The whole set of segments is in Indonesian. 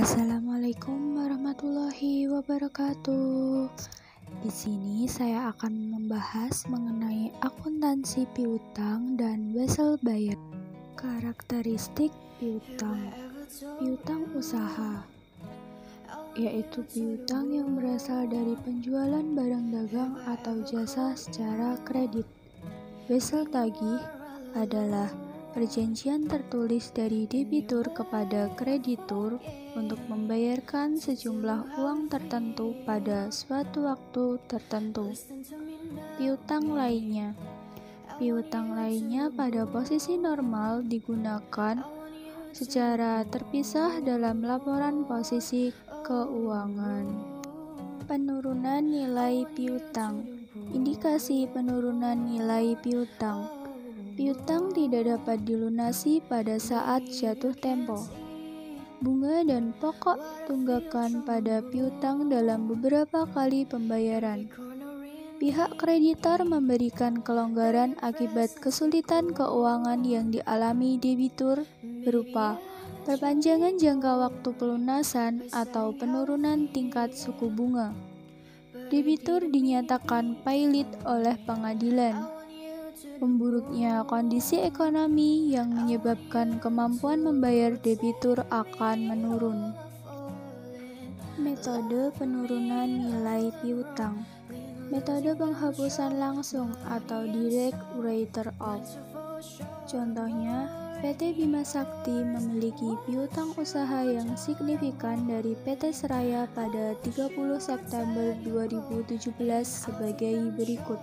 Assalamualaikum warahmatullahi wabarakatuh. Di sini saya akan membahas mengenai akuntansi piutang dan wesel bayar. Karakteristik piutang. Piutang usaha, yaitu piutang yang berasal dari penjualan barang dagang atau jasa secara kredit. Wesel tagih adalah perjanjian tertulis dari debitur kepada kreditur untuk membayarkan sejumlah uang tertentu pada suatu waktu tertentu. Piutang lainnya. Piutang lainnya pada posisi normal digunakan secara terpisah dalam laporan posisi keuangan. Penurunan nilai piutang. Indikasi penurunan nilai piutang. Piutang tidak dapat dilunasi pada saat jatuh tempo. Bunga dan pokok tunggakan pada piutang dalam beberapa kali pembayaran. Pihak kreditor memberikan kelonggaran akibat kesulitan keuangan yang dialami debitur berupa perpanjangan jangka waktu pelunasan atau penurunan tingkat suku bunga. Debitur dinyatakan pailit oleh pengadilan. Memburuknya kondisi ekonomi yang menyebabkan kemampuan membayar debitur akan menurun. Metode penurunan nilai piutang. Metode penghapusan langsung atau direct write-off. Contohnya, PT Bima Sakti memiliki piutang usaha yang signifikan dari PT Seraya pada 30 September 2017 sebagai berikut.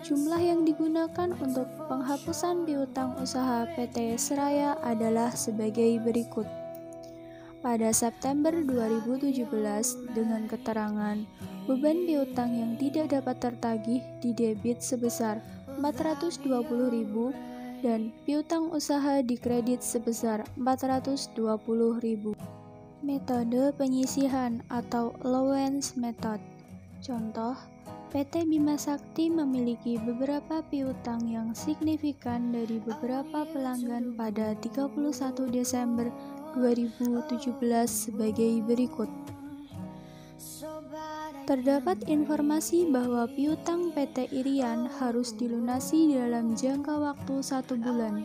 Jumlah yang digunakan untuk penghapusan piutang usaha PT Seraya adalah sebagai berikut. Pada September 2017, dengan keterangan beban piutang yang tidak dapat tertagih didebit sebesar 420.000 dan piutang usaha dikredit sebesar 420.000. Metode penyisihan atau allowance method. Contoh, PT Bima Sakti memiliki beberapa piutang yang signifikan dari beberapa pelanggan pada 31 Desember 2017 sebagai berikut. Terdapat informasi bahwa piutang PT Irian harus dilunasi dalam jangka waktu 1 bulan.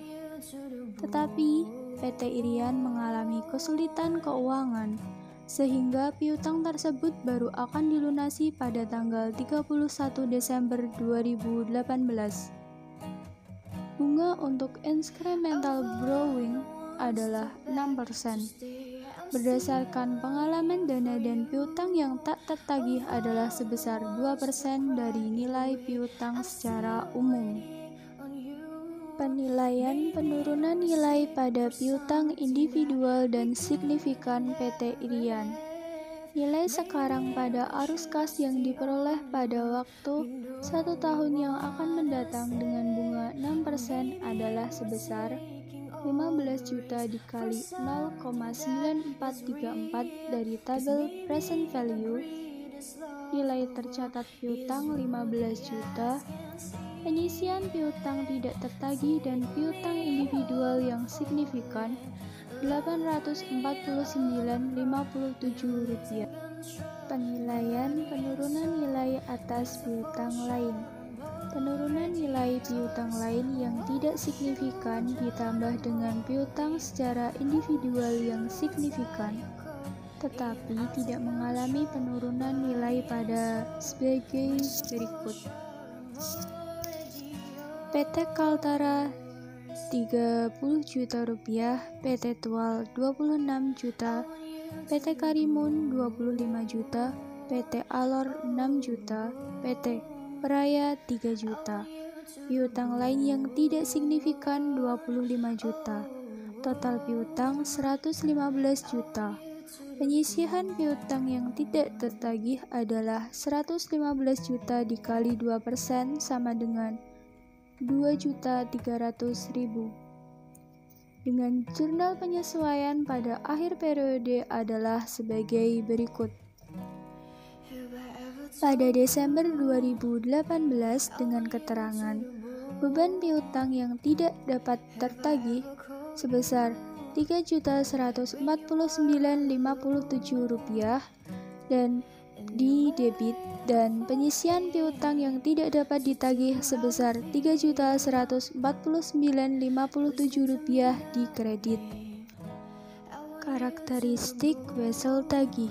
Tetapi PT Irian mengalami kesulitan keuangan, sehingga piutang tersebut baru akan dilunasi pada tanggal 31 Desember 2018. Bunga untuk incremental borrowing adalah 6%. Berdasarkan pengalaman dana dan piutang yang tak tertagih adalah sebesar 2% dari nilai piutang secara umum. Penilaian penurunan nilai pada piutang individual dan signifikan PT Irian. Nilai sekarang pada arus kas yang diperoleh pada waktu 1 tahun yang akan mendatang dengan bunga 6% adalah sebesar 15 juta dikali 0,9434 dari tabel present value. Nilai tercatat piutang 15 juta. Penyisian piutang tidak tertagih dan piutang individual yang signifikan Rp849,57. Penilaian penurunan nilai atas piutang lain. Penurunan nilai piutang lain yang tidak signifikan ditambah dengan piutang secara individual yang signifikan, tetapi tidak mengalami penurunan nilai pada sebagai berikut. PT Kaltara 30 juta rupiah, PT Tual 26 juta, PT Karimun 25 juta, PT Alor 6 juta, PT Peraya 3 juta. Piutang lain yang tidak signifikan 25 juta. Total piutang 115 juta. Penyisihan piutang yang tidak tertagih adalah 115 juta dikali 2% sama dengan 2.300.000. Dengan jurnal penyesuaian pada akhir periode adalah sebagai berikut. Pada Desember 2018 dengan keterangan beban piutang yang tidak dapat tertagih sebesar Rp3.149.57 dan di debit, dan penyisian piutang yang tidak dapat ditagih sebesar Rp3.149.57 di kredit. Karakteristik wesel tagih.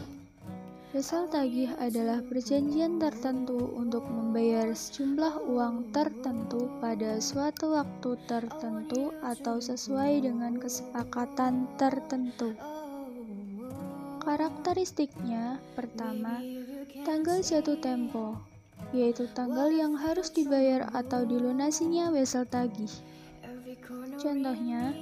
Wesel tagih adalah perjanjian tertentu untuk membayar sejumlah uang tertentu pada suatu waktu tertentu atau sesuai dengan kesepakatan tertentu. Karakteristiknya, pertama, tanggal jatuh tempo, yaitu tanggal yang harus dibayar atau dilunasinya wesel tagih. Contohnya,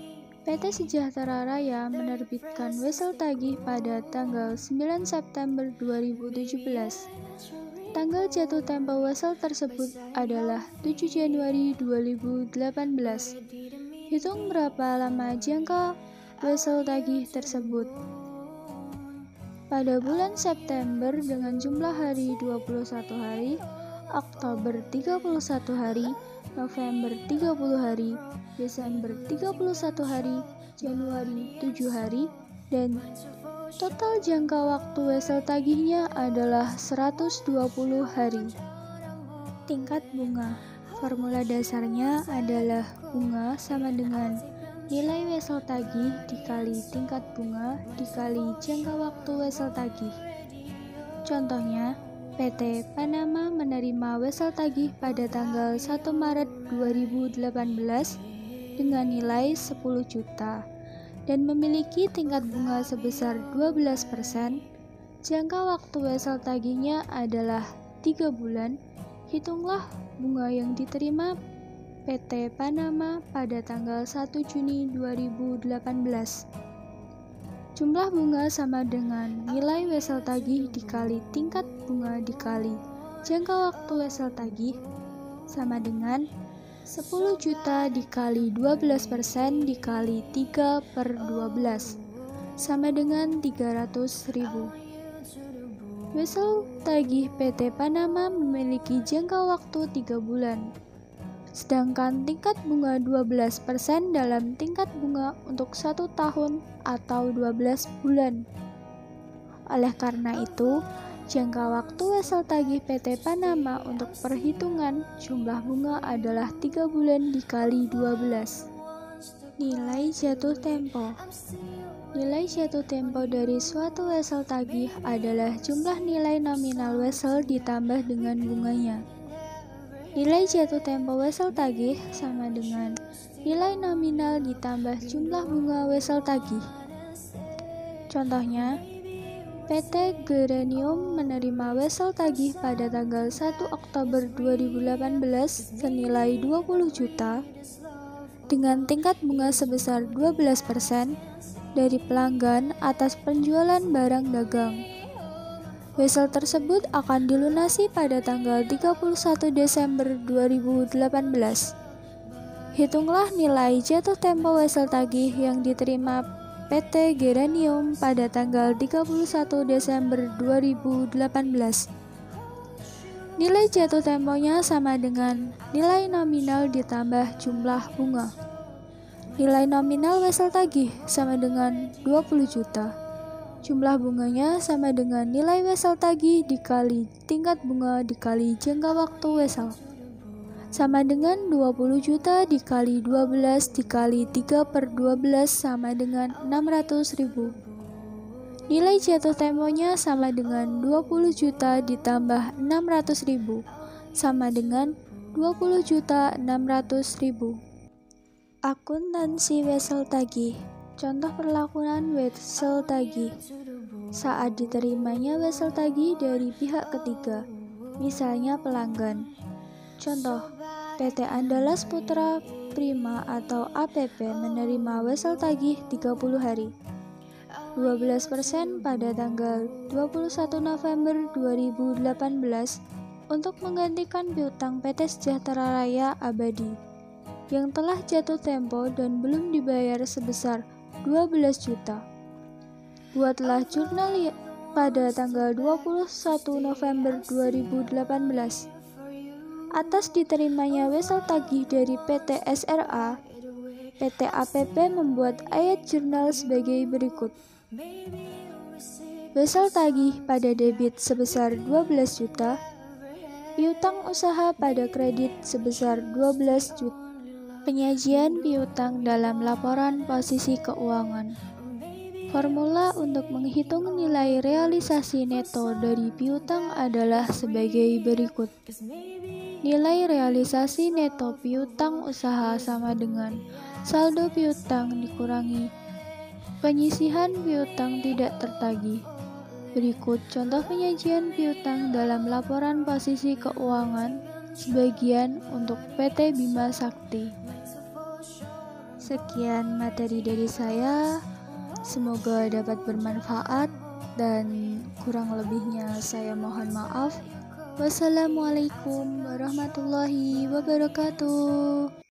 PT Sejahtera Raya menerbitkan wesel tagih pada tanggal 9 September 2017. Tanggal jatuh tempo wesel tersebut adalah 7 Januari 2018. Hitung berapa lama jangka wesel tagih tersebut. Pada bulan September dengan jumlah hari 21 hari, Oktober 31 hari, November 30 hari, Desember 31 hari, Januari 7 hari, dan total jangka waktu wesel tagihnya adalah 120 hari. Tingkat bunga. Formula dasarnya adalah bunga sama dengan nilai wesel tagih dikali tingkat bunga dikali jangka waktu wesel tagih. Contohnya, PT Panama menerima wesel tagih pada tanggal 1 Maret 2018 dengan nilai 10 juta dan memiliki tingkat bunga sebesar 12%. Jangka waktu wesel tagihnya adalah 3 bulan. Hitunglah bunga yang diterima PT Panama pada tanggal 1 Juni 2018. Jumlah bunga sama dengan nilai wesel tagih dikali tingkat bunga dikali jangka waktu wesel tagih sama dengan 10 juta dikali 12% dikali 3/12 sama dengan 300.000. Wesel tagih PT Panama memiliki jangka waktu 3 bulan. Sedangkan tingkat bunga 12% dalam tingkat bunga untuk 1 tahun atau 12 bulan. Oleh karena itu, jangka waktu wesel tagih PT Panama untuk perhitungan jumlah bunga adalah 3 bulan dikali 12. Nilai jatuh tempo. Nilai jatuh tempo dari suatu wesel tagih adalah jumlah nilai nominal wesel ditambah dengan bunganya. Nilai jatuh tempo wesel tagih sama dengan nilai nominal ditambah jumlah bunga wesel tagih. Contohnya, PT Geranium menerima wesel tagih pada tanggal 1 Oktober 2018 senilai 20 juta dengan tingkat bunga sebesar 12% dari pelanggan atas penjualan barang dagang. Wesel tersebut akan dilunasi pada tanggal 31 Desember 2018. Hitunglah nilai jatuh tempo wesel tagih yang diterima PT Geranium pada tanggal 31 Desember 2018. Nilai jatuh temponya sama dengan nilai nominal ditambah jumlah bunga. Nilai nominal wesel tagih sama dengan 20 juta. Jumlah bunganya sama dengan nilai wesel tagih dikali tingkat bunga dikali jangka waktu wesel. Sama dengan 20 juta dikali 12 dikali 3/12 sama dengan 600.000. Nilai jatuh temponya sama dengan 20 juta ditambah 600.000 sama dengan 20.600.000. Akuntansi wesel tagih. Contoh perlakuan wesel tagih. Saat diterimanya wesel tagih dari pihak ketiga, misalnya pelanggan. Contoh, PT Andalas Putra Prima atau APP menerima wesel tagih 30 hari. 12% pada tanggal 21 November 2018 untuk menggantikan piutang PT Sejahtera Raya Abadi yang telah jatuh tempo dan belum dibayar sebesar 12 juta. Buatlah jurnal pada tanggal 21 November 2018. Atas diterimanya wesel tagih dari PT SRA, PT APP membuat ayat jurnal sebagai berikut. Wesel tagih pada debit sebesar 12 juta, piutang usaha pada kredit sebesar 12 juta. Penyajian piutang dalam laporan posisi keuangan. Formula untuk menghitung nilai realisasi neto dari piutang adalah sebagai berikut. Nilai realisasi neto piutang usaha sama dengan saldo piutang dikurangi penyisihan piutang tidak tertagih. Berikut contoh penyajian piutang dalam laporan posisi keuangan sebagian untuk PT Bima Sakti. Sekian materi dari saya, semoga dapat bermanfaat dan kurang lebihnya saya mohon maaf. Wassalamualaikum warahmatullahi wabarakatuh.